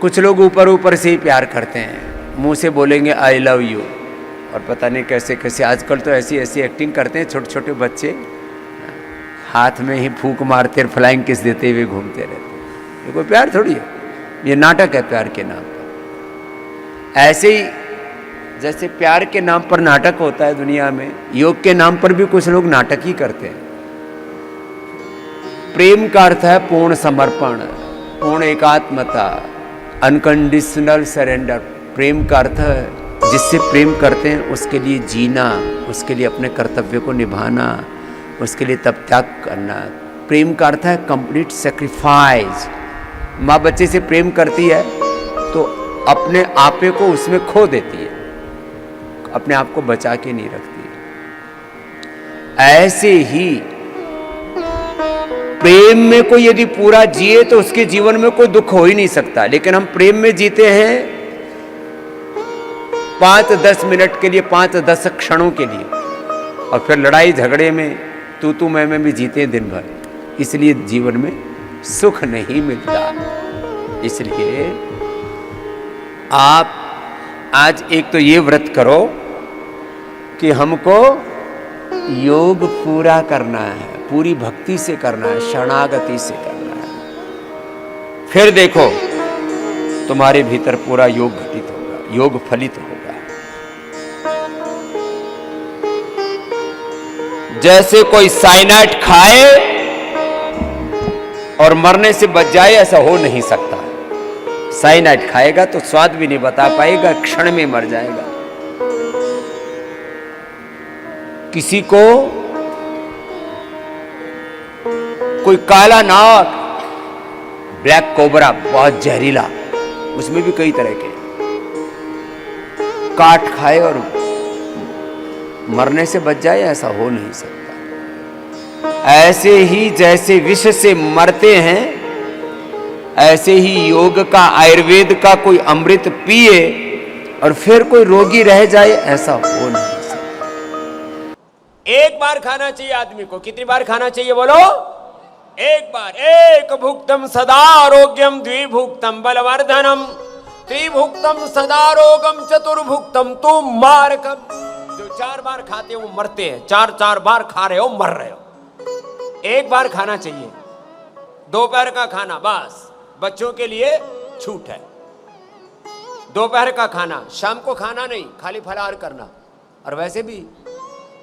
कुछ लोग ऊपर ऊपर से ही प्यार करते हैं, मुंह से बोलेंगे आई लव यू, और पता नहीं कैसे कैसे आजकल तो ऐसी ऐसी एक्टिंग करते हैं छोटे छोटे बच्चे, हाथ में ही फूंक मारते और फ्लाइंग किस देते हुए घूमते रहते हैं। ये कोई प्यार थोड़ी है, ये नाटक है प्यार के नाम पर। ऐसे ही जैसे प्यार के नाम पर नाटक होता है दुनिया में, योग के नाम पर भी कुछ लोग नाटक ही करते हैं। प्रेम का अर्थ है पूर्ण समर्पण, पूर्ण एकात्मता, अनकंडीशनल सरेंडर। प्रेम का अर्थ है जिससे प्रेम करते हैं उसके लिए जीना, उसके लिए अपने कर्तव्य को निभाना, उसके लिए तब त्याग करना। प्रेम का अर्थ है कंप्लीट सेक्रीफाइस। माँ बच्चे से प्रेम करती है तो अपने आपे को उसमें खो देती है, अपने आप को बचा के नहीं रखती। ऐसे ही प्रेम में कोई यदि पूरा जिए तो उसके जीवन में कोई दुख हो ही नहीं सकता। लेकिन हम प्रेम में जीते हैं 5-10 मिनट के लिए, 5-10 क्षणों के लिए, और फिर लड़ाई झगड़े में तू मैं भी जीते हैं दिन भर। इसलिए जीवन में सुख नहीं मिलता। इसलिए आप आज एक तो ये व्रत करो कि हमको योग पूरा करना है, पूरी भक्ति से करना है, शरणागति से करना है। फिर देखो तुम्हारे भीतर पूरा योग घटित होगा, योग फलित होगा। जैसे कोई साइनाइड खाए और मरने से बच जाए, ऐसा हो नहीं सकता। साइनाइड खाएगा तो स्वाद भी नहीं बता पाएगा, क्षण में मर जाएगा। किसी को कोई काला नाग, ब्लैक कोबरा, बहुत जहरीला, उसमें भी कई तरह के, काट खाए और मरने से बच जाए, ऐसा हो नहीं सकता। ऐसे ही जैसे विष से मरते हैं, ऐसे ही योग का, आयुर्वेद का कोई अमृत पिए और फिर कोई रोगी रह जाए, ऐसा हो नहीं सकता। एक बार खाना चाहिए आदमी को। कितनी बार खाना चाहिए बोलो? एक बार। एक भुक्तम सदा आरोग्यम, द्विभुक्तम बलवर्धनम, त्रिभुक्तम सदा रोगम, चतुर्भुक्तम तु मारकम। जो 4 बार खाते हो वो मरते हैं, 4 बार खा रहे हो मर रहे हो। एक बार खाना चाहिए, दोपहर का खाना बस बच्चों के लिए छूट है। दोपहर का खाना, शाम को खाना नहीं, खाली फलाहार करना। और वैसे भी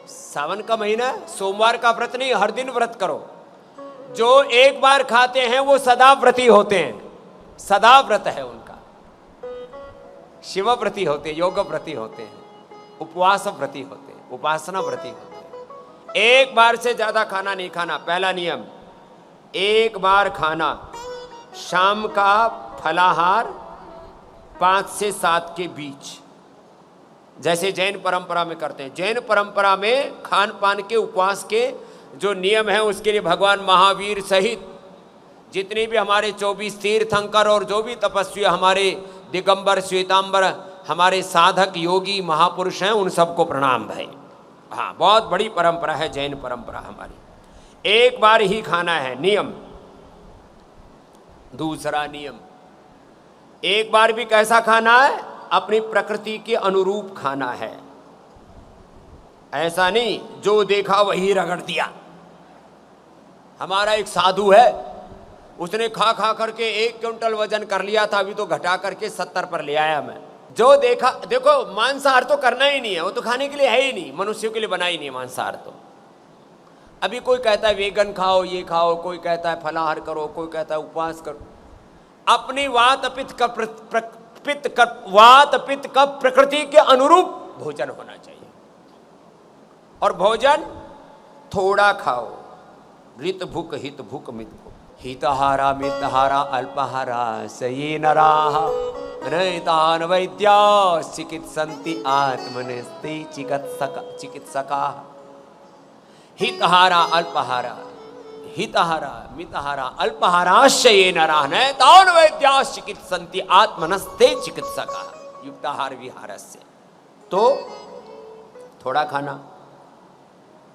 सावन का महीना, सोमवार का व्रत नहीं, हर दिन व्रत करो। जो एक बार खाते हैं वो सदा व्रती होते हैं, सदा व्रत है उनका। शिव व्रती होते हैं, योग व्रती होते हैं, उपवास व्रती होते हैं, उपासना व्रती होते हैं। एक बार से ज्यादा खाना नहीं खाना। पहला नियम, एक बार खाना। शाम का फलाहार 5 से 7 के बीच, जैसे जैन परंपरा में करते हैं। जैन परंपरा में खान पान के, उपवास के जो नियम है, उसके लिए भगवान महावीर सहित जितने भी हमारे 24 तीर्थंकर और जो भी तपस्वी, हमारे दिगंबर श्वेतांबर, हमारे साधक योगी महापुरुष हैं, उन सबको प्रणाम भाई। हाँ, बहुत बड़ी परंपरा है जैन परंपरा हमारी। एक बार ही खाना है, नियम। दूसरा नियम, एक बार भी कैसा खाना है? अपनी प्रकृति के अनुरूप खाना है। ऐसा नहीं जो देखा वही रगड़ दिया। हमारा एक साधु है, उसने खा खा करके 1 क्विंटल वजन कर लिया था, अभी तो घटा करके 70 पर ले आया मैं। जो देखा, देखो मांसाहार तो करना ही नहीं है, वो तो खाने के लिए है ही नहीं, मनुष्यों के लिए बना ही नहीं मांसाहार। तो अभी कोई कहता है वेगन खाओ, ये खाओ, कोई कहता है फलाहार करो, कोई कहता है उपवास करो। अपनी वात पित्त का प्रकृति के अनुरूप भोजन होना चाहिए। और भोजन थोड़ा खाओ। ऋत भुक हित भुक मित भुक, हितहारा मितहारा अल्पहारा सये नराः नैतान वैद्या चिकित्सन्ति आत्मनस्ते चिकित्सकाः। हितहारा अल्पहारा, हितहारा मितहारा अल्पहाराश्चये नराः नैतान वैद्या चिकित्सन्ति आत्मनस्ते चिकित्सकाः। युक्ताहार विहारस्य। तो थोड़ा खाना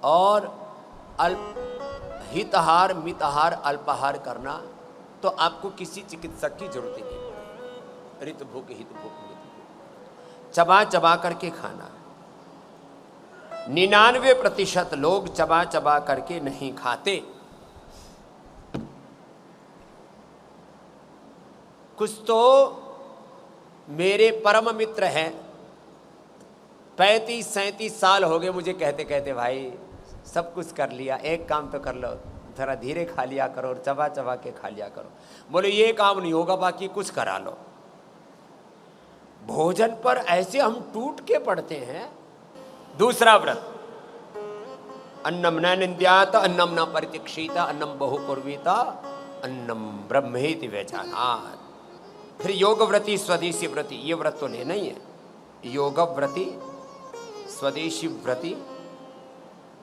और हितहार मितहार अल्पाहार करना, तो आपको किसी चिकित्सक की जरूरत ही नहीं। ऋत भुक हित भुक मित भुक। चबा चबा करके खाना। 99% लोग चबा चबा करके नहीं खाते। कुछ तो मेरे परम मित्र हैं, 35-37 साल हो गए मुझे कहते कहते, भाई सब कुछ कर लिया, एक काम तो कर लो, थोड़ा धीरे खा लिया करो और चबा चबा के खा लिया करो। बोले ये काम नहीं होगा, बाकी कुछ करा लो। भोजन पर ऐसे हम टूट के पड़ते हैं। दूसरा व्रत, अन्नम न निंद्यात अन्नम न परितिक्षीत अन्नम बहु कुर्वीत अन्नम ब्रह्मेति व्यजानात्। फिर योग व्रती स्वदेशी व्रती, ये व्रत तो नहीं है। योग व्रती, स्वदेशी व्रती,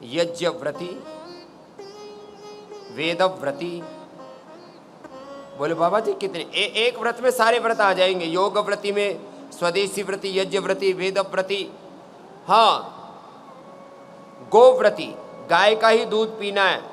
यज्ञ व्रती, वेद व्रती। बोले बाबा जी कितने? एक व्रत में सारे व्रत आ जाएंगे। योग व्रती में स्वदेशी व्रती, यज्ञ व्रती, वेद व्रती, हाँ, गो व्रती, गाय का ही दूध पीना है,